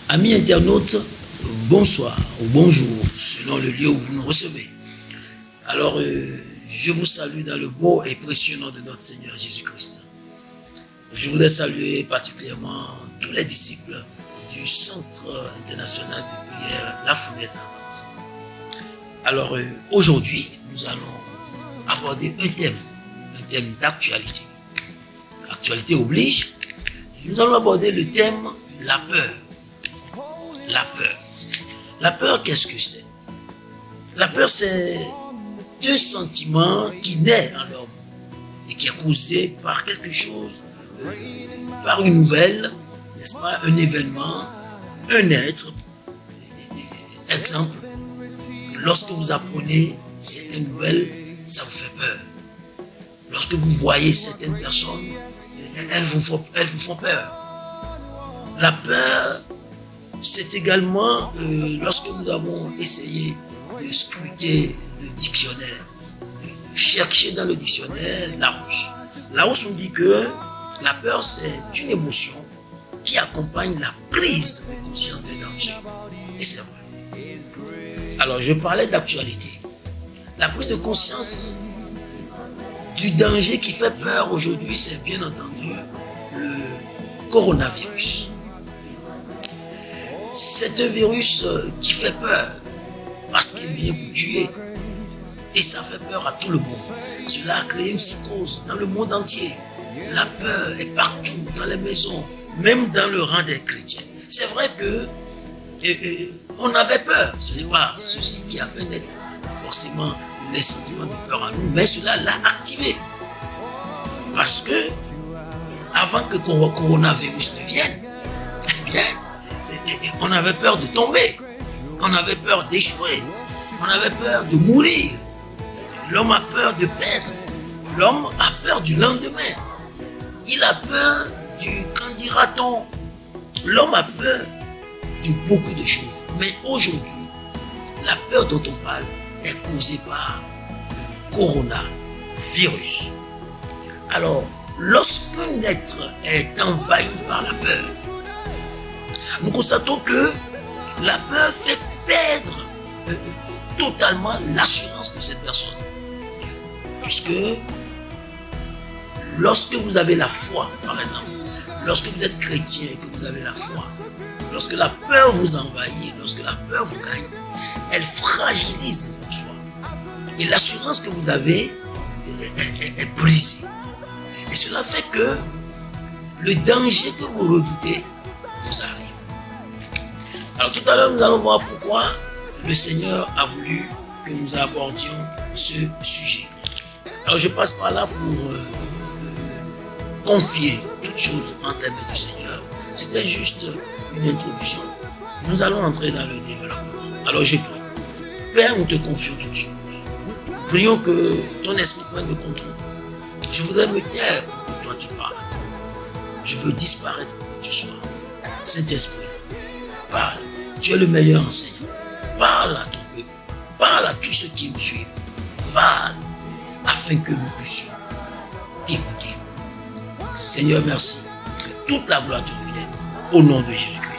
Amis internautes, bonsoir ou bonjour, selon le lieu où vous nous recevez. Alors, je vous salue dans le beau et précieux nom de notre Seigneur Jésus-Christ. Je voudrais saluer particulièrement tous les disciples du Centre international de prière La Fournaise Ardente. Alors, aujourd'hui, nous allons aborder un thème d'actualité. Actualité oblige, nous allons aborder le thème la peur. La peur. La peur, qu'est-ce que c'est? La peur, c'est un sentiment qui naît en l'homme et qui est causé par quelque chose, par une nouvelle, n'est-ce pas, un événement, un être. Exemple, lorsque vous apprenez certaines nouvelles, ça vous fait peur. Lorsque vous voyez certaines personnes, elles vous font peur. La peur, c'est également lorsque nous avons essayé de scruter le dictionnaire, de chercher dans le dictionnaire Larousse. Larousse nous dit que la peur, c'est une émotion qui accompagne la prise de conscience des dangers. Et c'est vrai. Alors, je parlais d'actualité. La prise de conscience du danger qui fait peur aujourd'hui, c'est bien entendu le coronavirus. C'est un virus qui fait peur parce qu'il vient vous tuer et ça fait peur à tout le monde. Cela a créé une psychose dans le monde entier. La peur est partout, dans les maisons, même dans le rang des chrétiens. C'est vrai que on avait peur. Ce n'est pas ceci qui a fait naître forcément les sentiments de peur en nous, mais cela l'a activé. Parce que avant que le coronavirus ne vienne, eh bien, on avait peur de tomber, on avait peur d'échouer, on avait peur de mourir. L'homme a peur de perdre, l'homme a peur du lendemain. Il a peur du qu'en dira-t-on. L'homme a peur de beaucoup de choses. Mais aujourd'hui, la peur dont on parle est causée par le coronavirus. Alors, lorsqu'un être est envahi par la peur, nous constatons que la peur fait perdre totalement l'assurance de cette personne. Puisque lorsque vous avez la foi, par exemple, lorsque vous êtes chrétien et que vous avez la foi, lorsque la peur vous envahit, lorsque la peur vous gagne, elle fragilise votre foi. Et l'assurance que vous avez est brisée. Et cela fait que le danger que vous redoutez vous arrive. Alors tout à l'heure, nous allons voir pourquoi le Seigneur a voulu que nous abordions ce sujet. Alors je passe par là pour confier toutes choses entre les mains du Seigneur. C'était juste une introduction. Nous allons entrer dans le développement. Alors je prie. Père, nous te confions toutes choses. Nous prions que ton esprit prenne le contrôle. Je voudrais me taire pour que toi tu parles. Je veux disparaître pour que tu sois. Saint-Esprit, parle. Tu es le meilleur enseignant. Parle à ton peuple. Parle à tous ceux qui me suivent. Parle afin que nous puissions t'écouter. Seigneur, merci. Que toute la gloire te revienne au nom de Jésus-Christ.